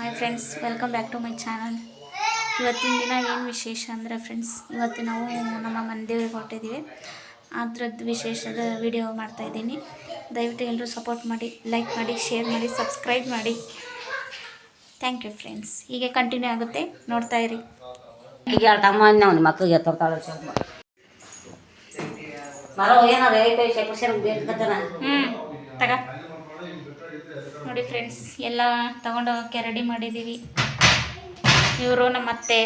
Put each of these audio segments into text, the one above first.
Hi friends, welcome back to my channel. ಇವತ್ತಿನ ದಿನ ಏನು ವಿಶೇಷ ಅಂದರೆ ಫ್ರೆಂಡ್ಸ್, ಇವತ್ತು ನಾವು ನಮ್ಮ ಮನೆ ದೇವ್ರಿಗೆ ಹೊರಟಿದ್ದೀವಿ. ಅದರದ್ದು ವಿಶೇಷದ ವಿಡಿಯೋ ಮಾಡ್ತಾಯಿದ್ದೀನಿ. ದಯವಿಟ್ಟು ಎಲ್ಲರೂ ಸಪೋರ್ಟ್ ಮಾಡಿ, ಲೈಕ್ ಮಾಡಿ, ಶೇರ್ ಮಾಡಿ, ಸಬ್ಸ್ಕ್ರೈಬ್ ಮಾಡಿ. Thank you friends. ಹೀಗೆ ಕಂಟಿನ್ಯೂ ಆಗುತ್ತೆ, ನೋಡ್ತಾ ಇರಿ. ಈಗ ಮಕ್ಕಳಿಗೆ ತಗ ನೋಡಿ ಫ್ರೆಂಡ್ಸ್, ಎಲ್ಲ ತಗೊಂಡೋಗಕ್ಕೆ ರೆಡಿ ಮಾಡಿದ್ದೀವಿ. ಇವರು ನಮ್ಮ ಅತ್ತೆ.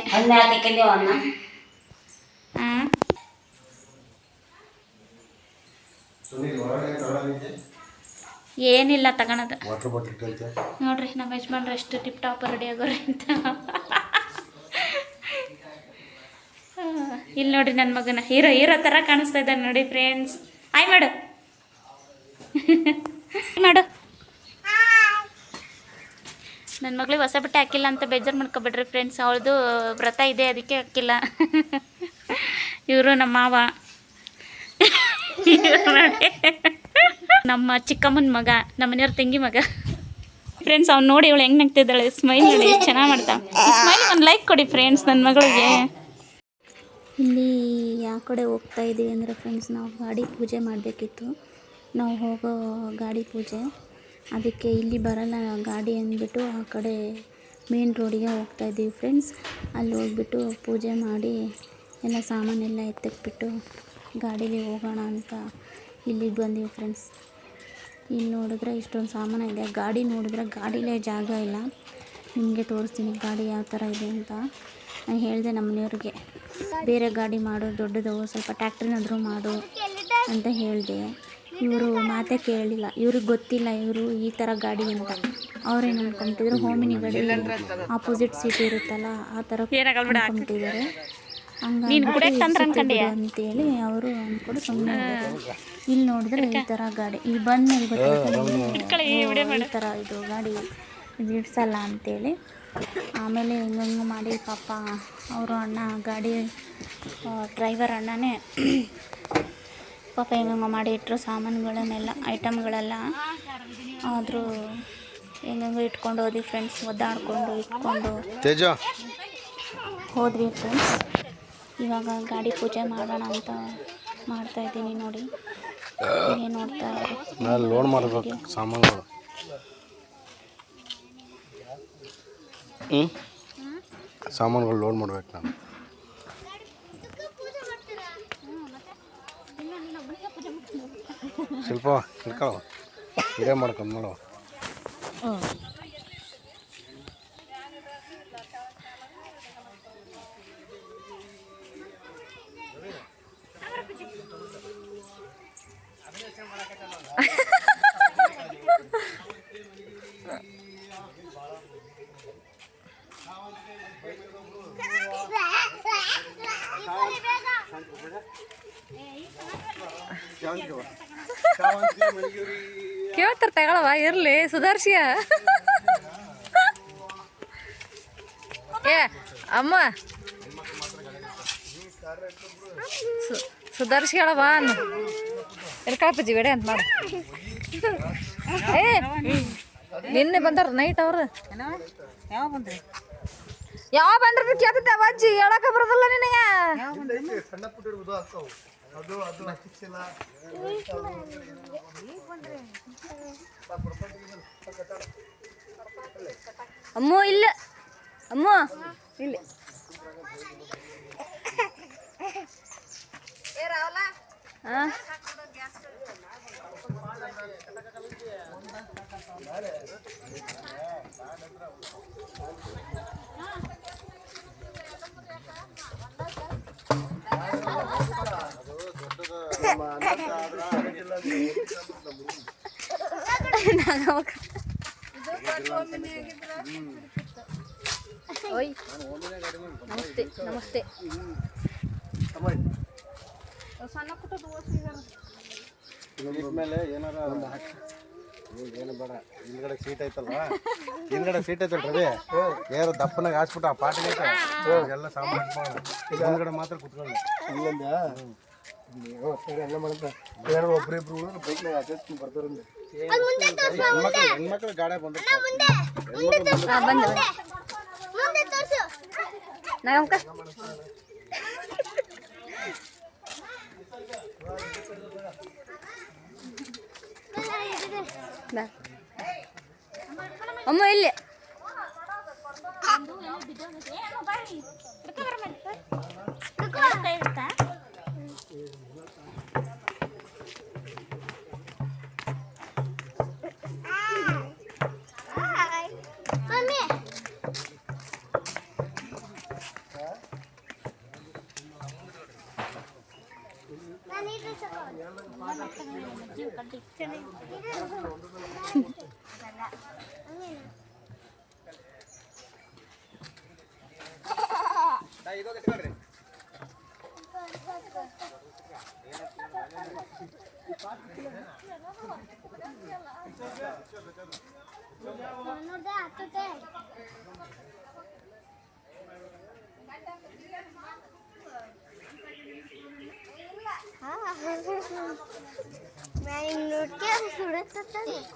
ಏನಿಲ್ಲ ತಗೊಳೋದು. ನೋಡ್ರಿ ನಮ್ಮ ಯಜಮಾನ್ರು ಎಷ್ಟು ಟಿಪ್ ಟಾಪ್ ರೆಡಿ ಆಗೋರಿ ಅಂತ. ಇಲ್ಲಿ ನೋಡ್ರಿ ನನ್ನ ಮಗನ ಹೀರೋ ಥರ ಕಾಣಿಸ್ತಾ ಇದ್ದಾನೆ ನೋಡಿ ಫ್ರೆಂಡ್ಸ್. ಹಾಯ್ ಮಾಡು ಮಾಡು. ನನ್ನ ಮಗಳಿಗೆ ಹೊಸ ಬಟ್ಟೆ ಹಾಕಿಲ್ಲ ಅಂತ ಬೇಜಾರು ಮಾಡ್ಕೊಬೇಡ್ರಿ ಫ್ರೆಂಡ್ಸ್. ಅವಳದು ವ್ರತ ಇದೆ, ಅದಕ್ಕೆ ಹಾಕಿಲ್ಲ. ಇವರು ನಮ್ಮ ಮಾವ, ನಮ್ಮ ಚಿಕ್ಕಮ್ಮನ ಮಗ, ನಮ್ಮ ಮನೆಯವ್ರ ತಂಗಿ ಮಗ ಫ್ರೆಂಡ್ಸ್. ಅವ್ನು ನೋಡಿ ಇವಳು ಹೆಂಗೆ ನಗ್ತಿದ್ದಾಳೆ, ಸ್ಮೈಲ್ ನೋಡಿ ಚೆನ್ನಾಗಿ ಮಾಡ್ತಾ. ಸ್ಮೈಲ್ ಒಂದು ಲೈಕ್ ಕೊಡಿ ಫ್ರೆಂಡ್ಸ್ ನನ್ನ ಮಗಳಿಗೆ. ಇಲ್ಲಿ ಯಾವ ಕಡೆ ಹೋಗ್ತಾ ಇದ್ದೀವಿ ಅಂದರೆ ಫ್ರೆಂಡ್ಸ್, ನಾವು ಗಾಡಿ ಪೂಜೆ ಮಾಡಬೇಕಿತ್ತು. ನಾವು ಹೋಗೋ ಗಾಡಿ ಪೂಜೆ, ಅದಕ್ಕೆ ಇಲ್ಲಿ ಬರಲ್ಲ ಗಾಡಿ ಅಂದ್ಬಿಟ್ಟು ಆ ಕಡೆ ಮೇನ್ ರೋಡಿಗೆ ಹೋಗ್ತಾಯಿದ್ದೀವಿ ಫ್ರೆಂಡ್ಸ್. ಅಲ್ಲಿ ಹೋಗ್ಬಿಟ್ಟು ಪೂಜೆ ಮಾಡಿ ಎಲ್ಲ ಸಾಮಾನೆಲ್ಲ ಎತ್ತಿಕ್ಬಿಟ್ಟು ಗಾಡೀಲಿ ಹೋಗೋಣ ಅಂತ ಇಲ್ಲಿಗೆ ಬಂದೀವಿ ಫ್ರೆಂಡ್ಸ್. ಇಲ್ಲಿ ನೋಡಿದ್ರೆ ಇಷ್ಟೊಂದು ಸಾಮಾನು ಇದೆ. ಗಾಡಿ ನೋಡಿದ್ರೆ ಗಾಡೀಲೇ ಜಾಗ ಇಲ್ಲ. ನಿಮಗೆ ತೋರಿಸ್ತೀನಿ ಗಾಡಿ ಯಾವ ಥರ ಇದೆ ಅಂತ. ನಾನು ಹೇಳಿದೆ ನಮ್ಮ ಮನೆಯವ್ರಿಗೆ, ಬೇರೆ ಗಾಡಿ ಮಾಡು, ದೊಡ್ಡದು ಸ್ವಲ್ಪ ಟ್ಯಾಕ್ಟ್ರಿನಾದರೂ ಮಾಡು ಅಂತ ಹೇಳಿದೆ. ಇವರು ಮಾತೇ ಕೇಳಲಿಲ್ಲ. ಇವ್ರಿಗೆ ಗೊತ್ತಿಲ್ಲ ಇವರು ಈ ಥರ ಗಾಡಿ ಅಂತ. ಅವ್ರೇನು ಅಂದ್ಕೊಂಬಿಟ್ಟಿದ್ರು, ಹೋಮಿನಿ ಗಾಡಿ ಆಪೋಸಿಟ್ ಸೀಟ್ ಇರುತ್ತಲ್ಲ ಆ ಥರ ಅಂದ್ಕೊಂಬಿಟ್ಟಿದ್ದಾರೆ. ಹಂಗಾಗಿ ಅಂತೇಳಿ ಅವರು ಅಂದ್ಕೊಂಡು ಸುಮ್ಮನೆ. ಇಲ್ಲಿ ನೋಡಿದ್ರೆ ಈ ಥರ ಗಾಡಿ, ಇಲ್ಲಿ ಬಂದಮೇಲೆ ಗೊತ್ತಾಗ್ತದೆ ಈ ಥರ ಇದು ಗಾಡಿ ಇದು ಇಡ್ಸಲ್ಲ ಅಂತೇಳಿ. ಆಮೇಲೆ ಹಿಂಗೆ ಮಾಡಿ ಪಾಪ ಅವರು ಅಣ್ಣ, ಗಾಡಿ ಡ್ರೈವರ್ ಅಣ್ಣನೇ ಪಾಪ ಹೆಂಗೆ ಮಾಡಿ ಇಟ್ಟರು ಸಾಮಾನುಗಳನ್ನೆಲ್ಲ, ಐಟಮ್ಗಳೆಲ್ಲ. ಆದರೂ ಹೆಂಗೆ ಇಟ್ಕೊಂಡು ಹೋದ್ವಿ ಫ್ರೆಂಡ್ಸ್, ಒದ್ದಾಡಿಕೊಂಡು ಇಟ್ಕೊಂಡು ಹೋದ್ವಿ ಫ್ರೆಂಡ್ಸ್. ಇವಾಗ ಗಾಡಿ ಪೂಜೆ ಮಾಡೋಣ ಅಂತ ಮಾಡ್ತಾಯಿದ್ದೀನಿ ನೋಡಿ. ಹೀಗೆ ನೋಡ್ತಾ ಲೋಡ್ ಮಾಡಬೇಕು ಸಾಮಾನುಗಳು. ಸಾಮಾನುಗಳು ಲೋಡ್ ಮಾಡ್ಬೇಕು ನಾನು. ಸ್ವಲ್ಪ ಹಿಡ್ಕೊ, ಇದೇ ಮಾಡ್ಕೊಂಡು ನೋಡುವ. ಕೇಳ್ತಾರ ತಗೊಳವ, ಇರ್ಲಿ ಸುಧಾರ್ಸಿಯ. ಏ ಅಮ್ಮ ಸುಧಾರಿಸಿ ಹೇಳವ, ಎರ್ಕಾಪಜ್ಜಿ ಬೇಡ ಅಂತ ಮಾಡು. ಏ ನಿನ್ನೆ ಬಂದಾರ ನೈಟ್ ಅವ್ರು. ಯಾವ ಬಂದ್ರಿ ಕೇಳ್ತಿದ್ದೆ ಅಜ್ಜಿ, ಹೇಳಕ ಬರೋದಿಲ್ಲ ನಿನಗೆ. ಅಮ್ಮ ಇಲ್ಲ, ಅಮ್ಮ ಇಲ್ಲ. ಹಾಂ ಓಯ್ ನಮಸ್ತೆ ನಮಸ್ತೆ. ಸಣ್ಣ ಪುಟ್ಟ ಮೇಲೆ ಏನಾರ ಏನು ಬೇಡ. ಹಿಂದ್ಗಡೆ ಸೀಟ್ ಐತಲ್ವಾ, ಹಿಂದ್ಗಡೆ ಸೀಟ್ ಐತಲ್ ರವಿ, ಯಾರು ದಪ್ಪನಾಗ ಹಾಸ್ಬಿಟ್ಟು ಆ ಪಾಟಿಗೆ ಎಲ್ಲ ಸಾಮಾನು ಹಿಂದ್ಗಡೆ ಮಾತ್ರ ಕುತ್ಕೊಳ್ಳಿ. ಹೆಣ್ಮಕ್ಳು ಗಾಡಿ ಬಂದ್ರೆ ಅಮ್ಮ ಇಲ್ಲಿ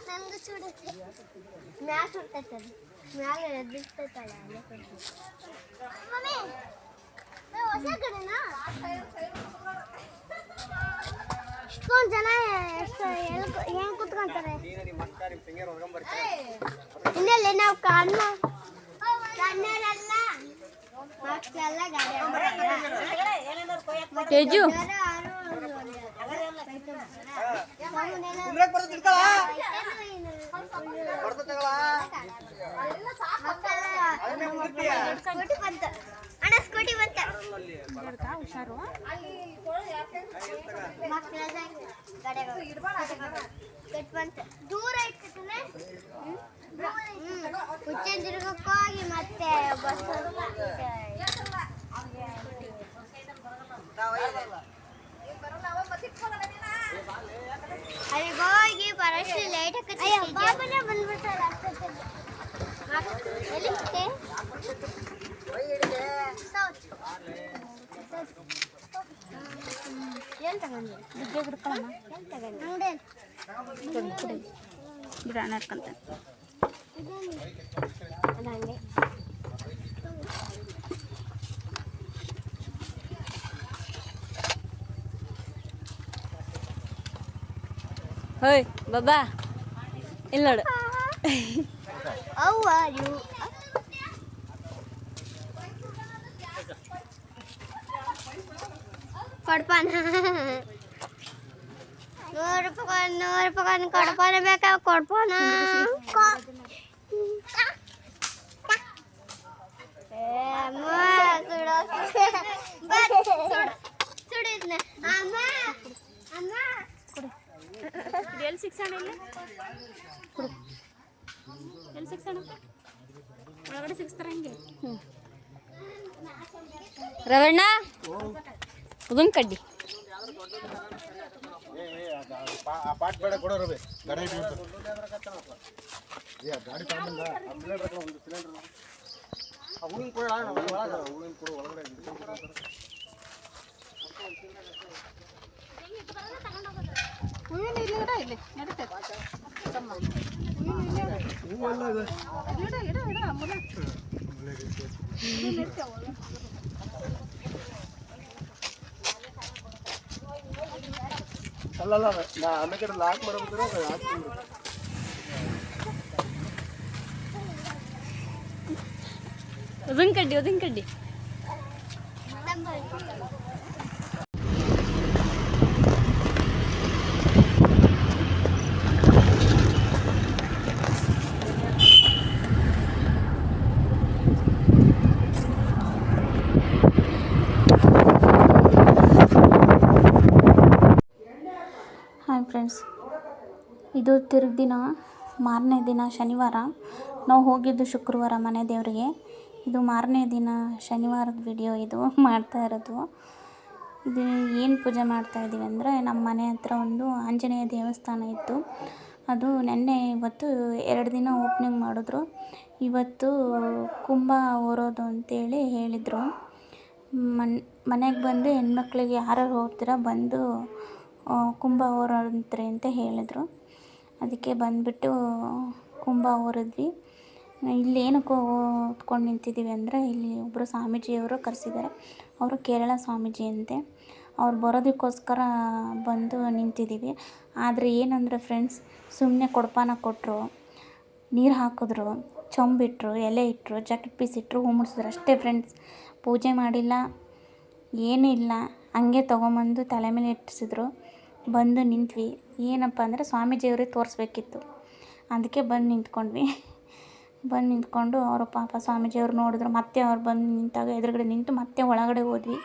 ನಮ್ದು ಸುಡುತ್ತೆ ಮ್ಯಾಲ ಸುಡ್ತೈತೆ ಅದು ಮ್ಯಾಲೆ ಎದ್ದಿರ್ತೈತಲ್ಲ ಮಮ್ಮಿ ಹೊಸ ಕಡೆನಾ ಇಷ್ಟೊಂದು ಜನ ಎಷ್ಟು ಹೆಂಗ್ ಕುತ್ಕೊಂತಾರೆ ಇನ್ನೆಲ್ಲಿ ನಾವು ಕಣ್ಣರೆಲ್ಲ ಮಕ್ಕಳೆಲ್ಲ ಗಾಡಿ ತೇಜು ಸ್ಕೂಟಿ ಬಂತ ಹುಷಾರು. ದೂರ ಇರ್ತದೆ ಹುಚ್ಚಂದಿರ್ಗಕ್ಕೆ ಹೋಗಿ ಮತ್ತೆ ಬಸ್ ಅಲ್ಲಿಗೆ ಹೋಗಿ ಬರೋಷ್ಟು ಲೇಟ್ ಆಗುತ್ತೆ ಬಾಬನೇ ಬಂದ್ಬಿಡ್ತಾರೆ ಎಲ್ಲಿರುತ್ತೆ ಎಲ್ಲಿ ತಗೊಂಡಿ ಬಿದ್ದೆ ಬಿಡ್ಕೊಳಮ್ಮ ಎಲ್ಲಿ ತಗೊಂಡಿ ಬಿಡೋಣ ಇರ್ಕಂತ ಅದು ಹಂಗೆ ಹೋಯ್ ಬಾಬಾ ಇಲ್ಲ ನೋಡು How are you? ಕೊಡ್ಪಾನ 100 ರೂಪಾಯಿ ಕೊಡ್ಪಾನ ಬೇಕಾ ಕೊಡ್ಪಾನ ಸುಡಿದ್ನ ಅಮ್ಮ ಅಮ್ಮ ಎಲ್ಲಿ ಸಿಕ್ಸಣ ಇಲ್ಲಿ ಎಲ್ಲಿ ಸಿಕ್ಸಣ ಒಳಗಡೆ ಸಿಕ್ಸ್ತಾರ ಹಂಗೆ ರವಣ್ಣ ಉದುನ್ ಕಡ್ಡಿ ಆ ಪಾಟ್ ಬೇಡ ಕೊಡೋ ರವಿ ಗಾಡಿ ಗಾಡಿ ತಗೊಂಡ ಒಂದು ಸಿಲಿಂಡರ್ ಹೂವಿನ ಕೊಡ ಹೂವಿನ ಕೊಡು ಒಳಗಡೆ ಅಲ್ಲ ನಾ ಆಮೇಲೆ ಕಡೆ ಲಾಕ್ ಮಾಡಬೇಕಾದ್ರೆ ಹಾಕ್ತೀನಿ ಉದುನ್ ಕಡ್ಡಿ ಹಾಯ್ ಫ್ರೆಂಡ್ಸ್, ಇದು ತಿರುಗಿ ದಿನ ಮಾರನೇ ದಿನ ಶನಿವಾರ. ನಾವು ಹೋಗಿದ್ದು ಶುಕ್ರವಾರ ಮನೆ ದೇವರಿಗೆ. ಇದು ಮಾರನೇ ದಿನ ಶನಿವಾರದ ವಿಡಿಯೋ ಇದು ಮಾಡ್ತಾ ಇರೋದು. ಇದು ಏನು ಪೂಜೆ ಮಾಡ್ತಾಯಿದ್ದೀವಿ ಅಂದರೆ, ನಮ್ಮ ಮನೆ ಹತ್ರ ಒಂದು ಆಂಜನೇಯ ದೇವಸ್ಥಾನ ಇತ್ತು. ಅದು ಇವತ್ತು 2 ದಿನ ಓಪ್ನಿಂಗ್ ಮಾಡಿದ್ರು. ಇವತ್ತು ಕುಂಭ ಹೊರೋದು ಅಂತೇಳಿ ಹೇಳಿದರು. ಮನೆಗೆ ಬಂದು ಹೆಣ್ಮಕ್ಳಿಗೆ ಯಾರು ಹೋಗ್ತೀರ ಬಂದು ಕುಂಭ ಹೊರಂತ್ರಿ ಅಂತ ಹೇಳಿದರು. ಅದಕ್ಕೆ ಬಂದುಬಿಟ್ಟು ಕುಂಭ ಹೊರದ್ವಿ. ಇಲ್ಲಿ ಏನಕ್ಕೆ ಹೊತ್ಕೊಂಡು ನಿಂತಿದ್ದೀವಿ ಅಂದರೆ ಇಲ್ಲಿ ಒಬ್ಬರು ಸ್ವಾಮೀಜಿಯವರು ಕರೆಸಿದ್ದಾರೆ. ಅವರು ಕೇರಳ ಸ್ವಾಮೀಜಿ ಅಂತೆ. ಅವ್ರು ಬರೋದಕ್ಕೋಸ್ಕರ ಬಂದು ನಿಂತಿದ್ದೀವಿ. ಆದರೆ ಏನಂದರೆ ಫ್ರೆಂಡ್ಸ್, ಸುಮ್ಮನೆ ಕೊಡಪಾನ ಕೊಟ್ಟರು, ನೀರು ಹಾಕಿದ್ರು, ಚೊಂಬಿಟ್ರು, ಎಲೆ ಇಟ್ಟರು, ಜಾಕೆಟ್ ಪೀಸ್ ಇಟ್ಟರು, ಹೂ ಮುಡಿಸಿದ್ರು ಅಷ್ಟೇ ಫ್ರೆಂಡ್ಸ್. ಪೂಜೆ ಮಾಡಿಲ್ಲ, ಏನೂ ಇಲ್ಲ. ಹಂಗೆ ತೊಗೊಂಬಂದು ತಲೆ ಮೇಲೆ ಇಟ್ಟಿಸಿದ್ರು. ಬಂದು ನಿಂತ್ವಿ. ಏನಪ್ಪ ಅಂದರೆ ಸ್ವಾಮೀಜಿಯವ್ರಿಗೆ ತೋರಿಸ್ಬೇಕಿತ್ತು. ಅದಕ್ಕೆ ಬಂದು ನಿಂತ್ಕೊಂಡ್ವಿ. ಬಂದು ನಿಂತ್ಕೊಂಡು ಅವರು ಪಾಪ ಸ್ವಾಮೀಜಿಯವ್ರು ನೋಡಿದ್ರು. ಮತ್ತೆ ಅವ್ರು ಬಂದು ನಿಂತಾಗ ಎದುರುಗಡೆ ನಿಂತು ಮತ್ತೆ ಒಳಗಡೆ ಹೋದ್ವಿ.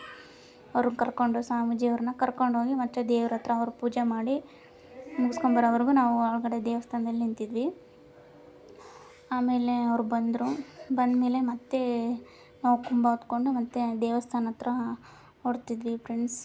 ಅವ್ರನ್ನ ಕರ್ಕೊಂಡು ಸ್ವಾಮೀಜಿಯವ್ರನ್ನ ಕರ್ಕೊಂಡೋಗಿ ಮತ್ತೆ ದೇವ್ರ ಹತ್ರ ಅವ್ರು ಪೂಜೆ ಮಾಡಿ ಮುಗಿಸ್ಕೊಂಬರೋವರೆಗೂ ನಾವು ಒಳಗಡೆ ದೇವಸ್ಥಾನದಲ್ಲಿ ನಿಂತಿದ್ವಿ. ಆಮೇಲೆ ಅವ್ರು ಬಂದಮೇಲೆ ಮತ್ತೆ ನಾವು ಕುಂಭ ಹೊತ್ಕೊಂಡು ಮತ್ತೆ ದೇವಸ್ಥಾನ ಹತ್ರ ಹೊರಟಿದ್ವಿ ಫ್ರೆಂಡ್ಸ್.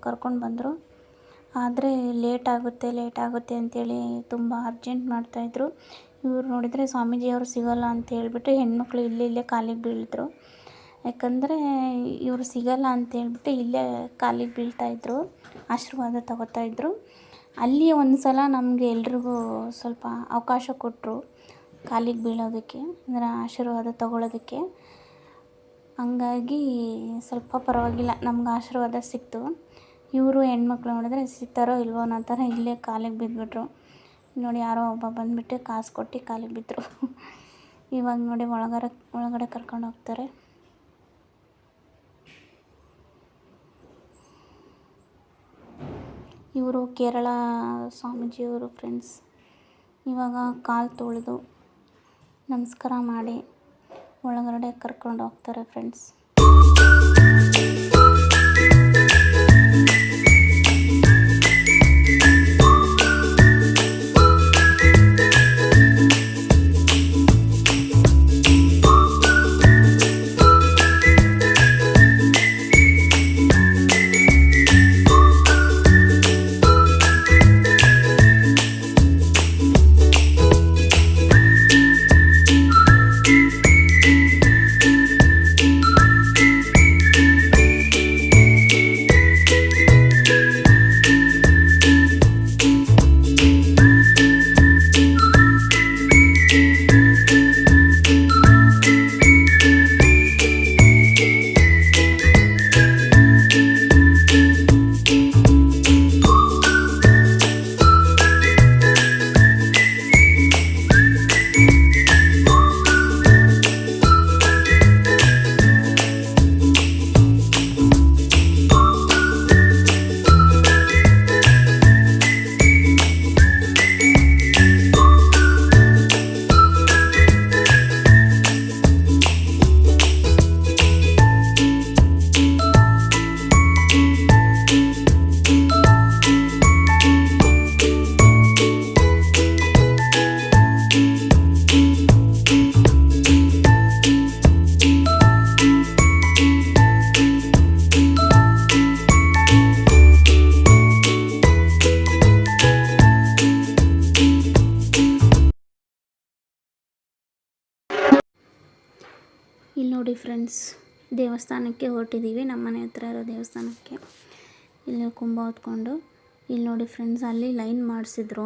ಕರ್ಕೊಂಡು ಬಂದರು. ಆದರೆ ಲೇಟ್ ಆಗುತ್ತೆ ಅಂತೇಳಿ ತುಂಬ ಅರ್ಜೆಂಟ್ ಮಾಡ್ತಾಯಿದ್ರು. ಇವ್ರು ನೋಡಿದರೆ ಸ್ವಾಮೀಜಿಯವರು ಸಿಗೋಲ್ಲ ಅಂತ ಹೇಳ್ಬಿಟ್ಟು ಹೆಣ್ಮಕ್ಳು ಇಲ್ಲೇ ಕಾಲಿಗೆ ಬೀಳಿದ್ರು. ಯಾಕಂದರೆ ಇವರು ಸಿಗೋಲ್ಲ ಅಂತ ಹೇಳ್ಬಿಟ್ಟು ಇಲ್ಲೇ ಕಾಲಿಗೆ ಬೀಳ್ತಾಯಿದ್ರು, ಆಶೀರ್ವಾದ ತಗೋತಾಯಿದ್ರು. ಅಲ್ಲಿ ಒಂದು ಸಲ ನಮಗೆ ಎಲ್ರಿಗೂ ಸ್ವಲ್ಪ ಅವಕಾಶ ಕೊಟ್ಟರು ಕಾಲಿಗೆ ಬೀಳೋದಕ್ಕೆ, ಅಂದರೆ ಆಶೀರ್ವಾದ ತಗೊಳ್ಳೋದಕ್ಕೆ. ಹಂಗಾಗಿ ಸ್ವಲ್ಪ ಪರವಾಗಿಲ್ಲ, ನಮ್ಗೆ ಆಶೀರ್ವಾದ ಸಿಕ್ತು. ಇವರು ಹೆಣ್ಮಕ್ಳು ನೋಡಿದ್ರೆ ಸಿಗ್ತಾರೋ ಇಲ್ವೋ ಅನ್ನೋ ಥರ ಇಲ್ಲೇ ಕಾಲಿಗೆ ಬಿದ್ದುಬಿಟ್ರು. ನೋಡಿ ಯಾರೋ ಒಬ್ಬ ಬಂದುಬಿಟ್ಟು ಕಾಸು ಕೊಟ್ಟು ಕಾಲಿಗೆ ಬಿದ್ದರು. ಇವಾಗ ನೋಡಿ ಒಳಗಡೆ ಕರ್ಕೊಂಡು ಹೋಗ್ತಾರೆ. ಇವರು ಕೇರಳ ಸ್ವಾಮೀಜಿಯವರು ಫ್ರೆಂಡ್ಸ್. ಇವಾಗ ಕಾಲು ತೊಳೆದು ನಮಸ್ಕಾರ ಮಾಡಿ ಒಳಗಡೆ ಕರ್ಕೊಂಡು ಹೋಗ್ತಾರೆ ಫ್ರೆಂಡ್ಸ್. ಇಲ್ಲಿ ನೋಡಿ ಫ್ರೆಂಡ್ಸ್, ದೇವಸ್ಥಾನಕ್ಕೆ ಹೊರಟಿದ್ದೀವಿ, ನಮ್ಮ ಮನೆ ಹತ್ರ ಇರೋ ದೇವಸ್ಥಾನಕ್ಕೆ. ಇಲ್ಲಿ ಕುಂಭ ಹೊತ್ಕೊಂಡು ಇಲ್ಲಿ ನೋಡಿ ಫ್ರೆಂಡ್ಸ್, ಅಲ್ಲಿ ಲೈನ್ ಮಾಡಿಸಿದ್ರು.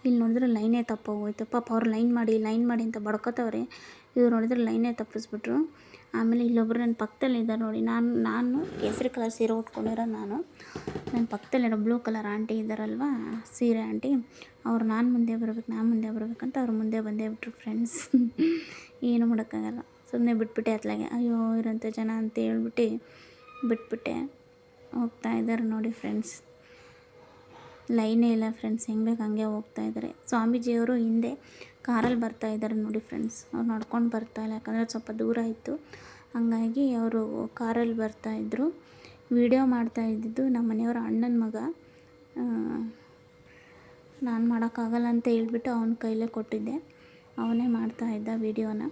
ಇಲ್ಲಿ ನೋಡಿದ್ರೆ ಲೈನೇ ತಪ್ಪೋಗೋಯ್ತು. ಪಾಪ ಅವ್ರು ಲೈನ್ ಮಾಡಿ ಅಂತ ಬಡ್ಕೋತವ್ರೆ. ಇವ್ರು ನೋಡಿದ್ರೆ ಲೈನೇ ತಪ್ಪಿಸ್ಬಿಟ್ರು. ಆಮೇಲೆ ಇಲ್ಲೊಬ್ರು ನನ್ನ ಪಕ್ಕದಲ್ಲಿದ್ದಾರೆ ನೋಡಿ. ನಾನು ಕೇಸರಿ ಕಲರ್ ಸೀರೆ ಉಟ್ಕೊಂಡಿರೋ ನನ್ನ ಪಕ್ಕದಲ್ಲಿರೋ ಬ್ಲೂ ಕಲರ್ ಆಂಟಿ ಇದ್ದಾರಲ್ವ, ಸೀರೆ ಆಂಟಿ, ಅವ್ರು ನಾನು ಮುಂದೆ ಬರ್ಬೇಕಂತ ಅವ್ರು ಮುಂದೆ ಬಂದೇ ಬಿಟ್ರು ಫ್ರೆಂಡ್ಸ್. ಏನು ಮಾಡೋಕ್ಕಾಗಲ್ಲ, ಸುಮ್ಮನೆ ಬಿಟ್ಬಿಟ್ಟೆ ಅತ್ಲಾಗೆ. ಅಯ್ಯೋ ಇರೋಂಥ ಜನ ಅಂತ ಹೇಳ್ಬಿಟ್ಟು ಬಿಟ್ಬಿಟ್ಟೆ. ಹೋಗ್ತಾ ಇದ್ದಾರೆ ನೋಡಿ ಫ್ರೆಂಡ್ಸ್, ಲೈನೇ ಇಲ್ಲ ಫ್ರೆಂಡ್ಸ್, ಹೆಂಗೆ ಬೇಕು ಹಂಗೆ ಹೋಗ್ತಾ ಇದ್ದಾರೆ. ಸ್ವಾಮೀಜಿಯವರು ಹಿಂದೆ ಕಾರಲ್ಲಿ ಬರ್ತಾ ಇದ್ದಾರೆ ನೋಡಿ ಫ್ರೆಂಡ್ಸ್. ಅವ್ರು ನಡ್ಕೊಂಡು ಬರ್ತಾಯಿಲ್ಲ, ಯಾಕಂದರೆ ಸ್ವಲ್ಪ ದೂರ ಇತ್ತು. ಹಂಗಾಗಿ ಅವರು ಕಾರಲ್ಲಿ ಬರ್ತಾಯಿದ್ರು. ವಿಡಿಯೋ ಮಾಡ್ತಾ ಇದ್ದಿದ್ದು ನಮ್ಮ ಮನೆಯವರ ಅಣ್ಣನ ಮಗ. ನಾನು ಮಾಡೋಕ್ಕಾಗಲ್ಲ ಅಂತ ಹೇಳ್ಬಿಟ್ಟು ಅವನ ಕೈಲೇ ಕೊಟ್ಟಿದ್ದೆ. ಅವನೇ ಮಾಡ್ತಾಯಿದ್ದ ವೀಡಿಯೋನ.